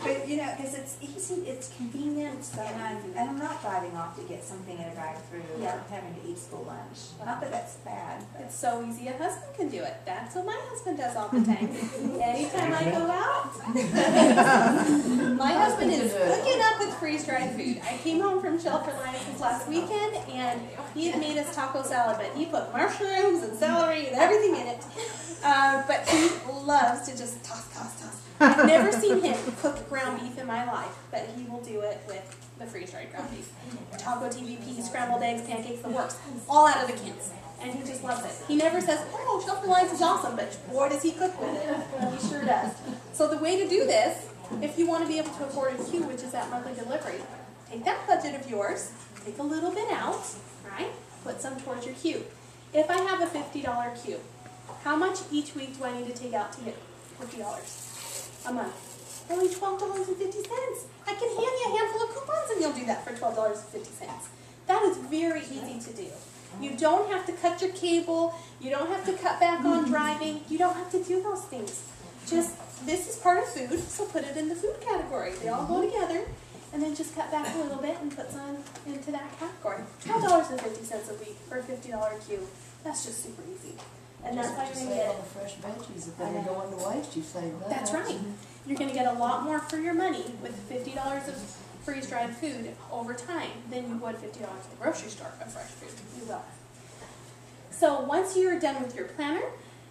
But you know, because it's easy, it's convenient, and I'm not driving off to get something at a drive-through or having to eat school lunch. Not that that's bad. It's so easy. A husband can do it. That's what my husband does all the time. Anytime I go out, my husband is hooking up with freeze-dried food. I came home from Shelf Reliance last weekend, and he had made us taco salad, but he put mushrooms and celery and everything in it. But he loves to just toss. I've never seen him cook ground beef in my life, but he will do it with the freeze-dried ground beef. Taco TVP, scrambled eggs, pancakes, the works, all out of the cans. And he just loves it. He never says, oh, Shelf Reliance is awesome, but boy, does he cook with it. He sure does. So the way to do this, if you want to be able to afford a queue, which is that monthly delivery, take that budget of yours, take a little bit out, right? Put some towards your queue. If I have a $50 queue, how much each week do I need to take out to get $50 a month? Only $12.50. I can hand you a handful of coupons and you'll do that for $12.50. That is very easy to do. You don't have to cut your cable. You don't have to cut back on driving. You don't have to do those things. Just, this is part of food, so put it in the food category. They all go together. And then just cut back a little bit and put some into that category. $12.50 a week for a $50 queue. That's just super easy. And that's how you're going to get all the fresh veggies. If they're going to waste, you save that. That's right. You're going to get a lot more for your money with $50 of freeze-dried food over time than you would $50 at the grocery store of fresh food. You will. So once you're done with your planner,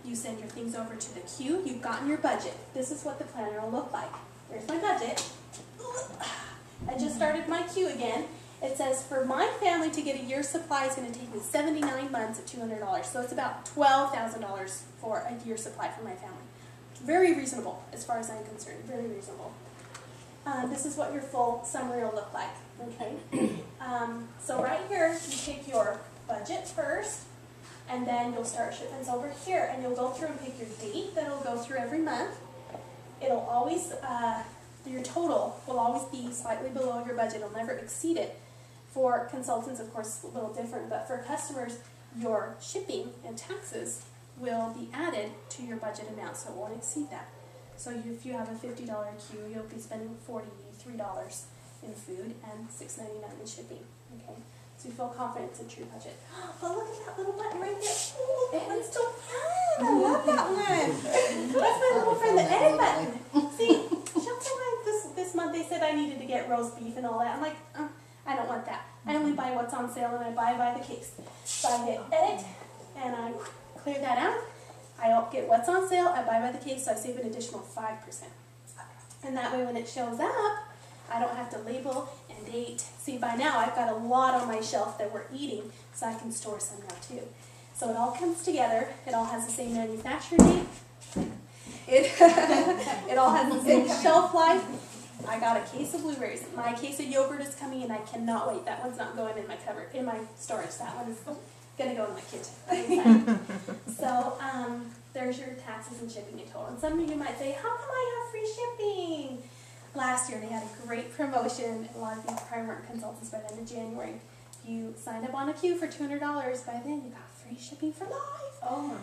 you send your things over to the queue. You've gotten your budget. This is what the planner will look like. There's my budget. I just started my queue again. It says for my family to get a year's supply is going to take me 79 months at $200. So it's about $12,000 for a year's supply for my family. Very reasonable as far as I'm concerned. Very reasonable. This is what your full summary will look like. Okay. So right here, you take your budget first, and then you'll start shipments over here, and you'll go through and pick your date that it'll go through every month. It'll always, your total will always be slightly below your budget. It'll never exceed it. For consultants, of course, it's a little different, but for customers, your shipping and taxes will be added to your budget amount, so it won't exceed that. So if you have a $50 queue, you'll be spending $43 in food and $6.99 in shipping. Okay, so you feel confident it's a true budget. But look at that little button right there. Ooh, that one's so fun. I love that one. That's my little friend, the edit button. See, this month they said I needed to get roast beef and all that. I'm like, I don't want that. I only buy what's on sale and I buy by the case. So I hit edit and I clear that out. I get what's on sale, I buy by the case, so I save an additional 5%. And that way when it shows up, I don't have to label and date. See, by now I've got a lot on my shelf that we're eating, so I can store some now too. So it all comes together. It all has the same manufacturer date. It all has the same shelf life. I got a case of blueberries. My case of yogurt is coming and I cannot wait. That one's not going in my cupboard, in my storage. That one is going to go in my kitchen. So there's your taxes and shipping in total. And some of you might say, how come I have free shipping? Last year they had a great promotion. A lot of you probably weren't consultants by the end of January. If you signed up on a queue for $200, by then you got free shipping for life. Oh,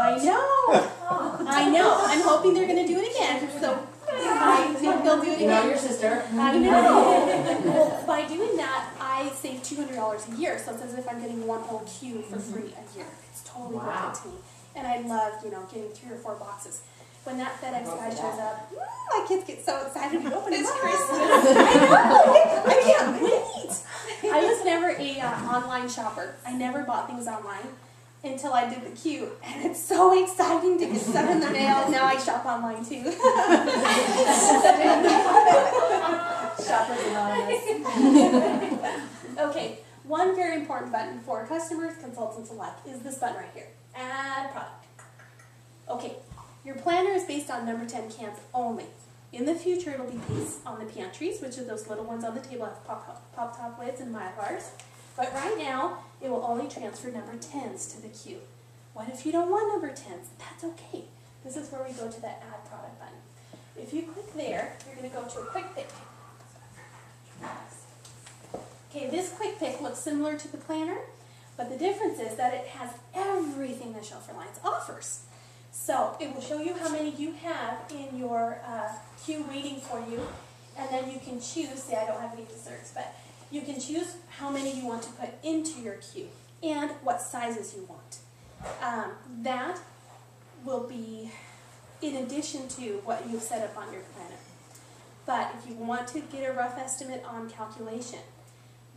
I know. I know. I'm hoping they're going to do it again. So I think they'll do it again. You know your sister. I know. Well, by doing that, I save $200 a year. So it's as if I'm getting one whole queue for free a year. It's totally worth it to me. And I love, getting 3 or 4 boxes. When that FedEx guy shows up, my kids get so excited to open it. It's Christmas. I know. I can't wait. I was never a online shopper. I never bought things online until I did the queue. And it's so exciting to get stuff in the mail. Now I shop online too. Shoppers Anonymous. Okay, one very important button for customers, consultants alike is this button right here. Add product. Okay, your planner is based on number 10 cans only. In the future, it'll be based on the pantries, which are those little ones on the table have pop-top lids and Mylars. But right now, it will only transfer number 10s to the queue. What if you don't want number 10s? That's okay. This is where we go to that Add Product button. If you click there, you're going to go to a quick pick. Okay, this quick pick looks similar to the planner, but the difference is that it has everything that Shelf Reliance offers. So it will show you how many you have in your queue waiting for you, and then you can choose, see I don't have any desserts, but you can choose how many you want to put into your queue and what sizes you want. That will be in addition to what you've set up on your planner. But if you want to get a rough estimate on calculation,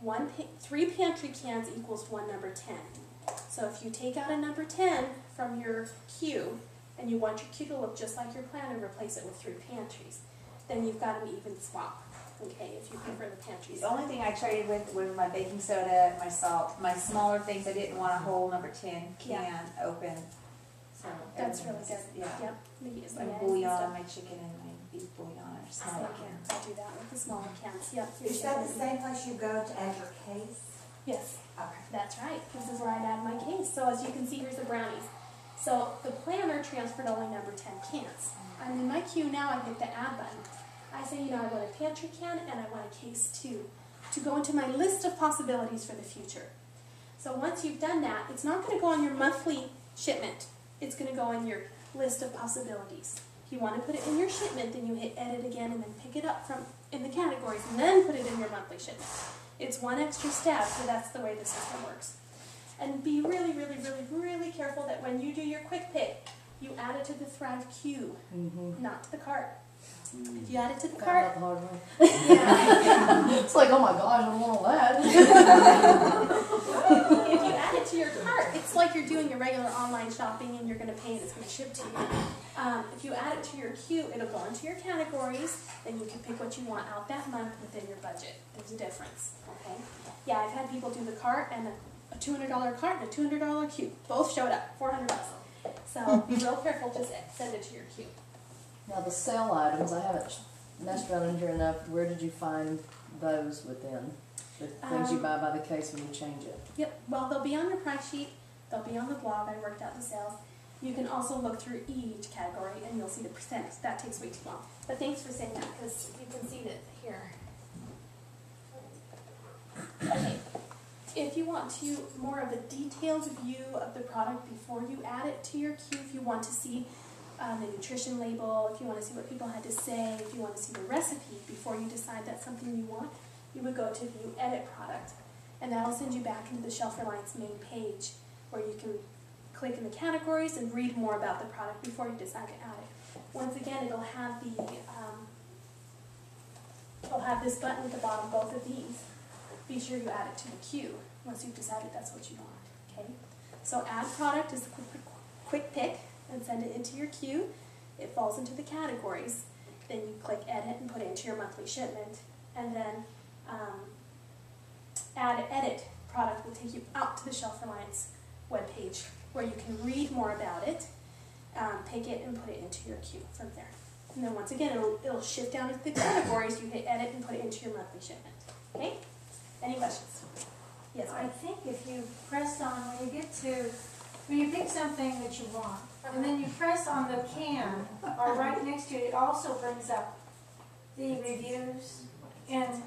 3 pantry cans equals 1 number 10. So if you take out a number 10 from your queue and you want your queue to look just like your planner, replace it with 3 pantries. Then you've got an even swap, okay, if you prefer the pantries. The only thing I traded with was my baking soda, my salt, my smaller things. I didn't want a whole number 10 can open. So That's really good. Yeah. Yep. Use My mayonnaise and bouillon, stuff. my chicken, and my beef bouillon are smaller Same. cans. I do that with the smaller cans. Yep. Is that the same place you go to add your case? Yes. Okay. That's right. This is where I'd add my case. So as you can see, here's the brownies. So the planner transferred only number 10 cans. I'm in my queue now. I hit the add button. I say, I want a pantry can and I want a case too, to go into my list of possibilities for the future. So once you've done that, it's not going to go on your monthly shipment. It's going to go in your list of possibilities. If you want to put it in your shipment, then you hit edit again and then pick it up from in the categories and then put it in your monthly shipment. It's one extra step, so that's the way the system works. And be really, really, really, really careful that when you do your quick pick, you add it to the Thrive queue, not to the cart. If you add it to the cart, yeah. It's like, oh my gosh, I want all that. If you add it to your cart, it's like you're doing your regular online shopping and you're going to pay and it's going to ship to you. If you add it to your queue, it'll go into your categories, then you can pick what you want out that month within your budget. There's a difference, okay? Yeah, I've had people do the cart and a $200 cart and a $200 queue. Both showed up, $400. So be real careful, just send it to your queue. Now the sale items, I haven't messed around in here enough. Where did you find those within? The things you buy by the case when you change it? Yep, well they'll be on your price sheet, they'll be on the blog, I worked out the sales. You can also look through each category and you'll see the percent. That takes way too long. But thanks for saying that because you can see that here. Okay, if you want to more of a detailed view of the product before you add it to your queue, if you want to see the nutrition label, if you want to see what people had to say, if you want to see the recipe before you decide that's something you want, you would go to View Edit Product. And that'll send you back into the Shelf Reliance main page where you can click in the categories and read more about the product before you decide to add it. Once again, it'll have this button at the bottom, both of these. Be sure you add it to the queue once you've decided that's what you want. Okay? So add product is a quick pick and send it into your queue. It falls into the categories. Then you click edit and put it into your monthly shipment. And then add edit product will take you out to the Shelf Reliance webpage where you can read more about it, pick it, and put it into your queue from there. And then once again, it'll shift down into the categories. You hit edit and put it into your monthly shipment. Okay? Any questions? Yes, I think if you press on, when you pick something that you want, and then you press on the can, or right next to it, it also brings up the reviews, and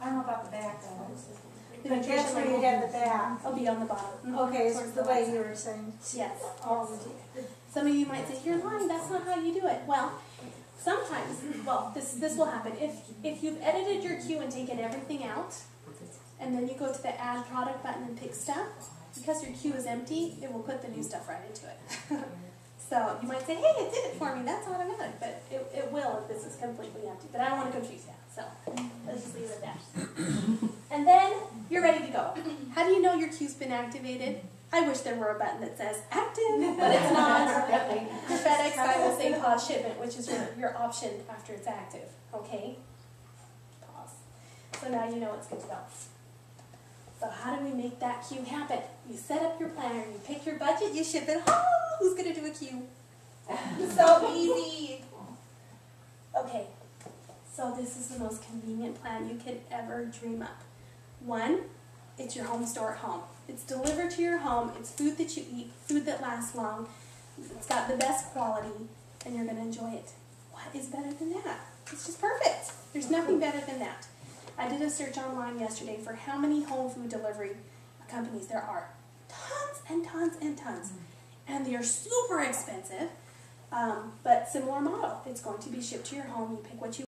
I don't know about the back of it, but that's where you have the back. I'll be on the bottom. Okay, it's the way you were saying. Yes. All the Some of you might say, you're lying, that's not how you do it. Well, sometimes, this will happen. If you've edited your queue and taken everything out, and then you go to the add product button and pick stuff, because your queue is empty, it will put the new stuff right into it. So you might say, hey, it did it for me, that's automatic, but it will if this is completely empty. But I don't want to confuse that, so let's just leave it at that. And then you're ready to go. How do you know your queue's been activated? I wish there were a button that says active, but it's not. Your FedEx guy will say pause shipment, which is your option after it's active, okay? Pause. So now you know it's good to go. So how do we make that queue happen? You set up your planner, you pick your budget, you ship it. Oh, who's going to do a queue? So easy. Okay, so this is the most convenient plan you could ever dream up. One, it's your home store at home. It's delivered to your home. It's food that you eat, food that lasts long. It's got the best quality, and you're going to enjoy it. What is better than that? It's just perfect. There's nothing better than that. I did a search online yesterday for how many home food delivery companies there are. Tons and tons and tons. And they are super expensive, But similar model. It's going to be shipped to your home. You pick what you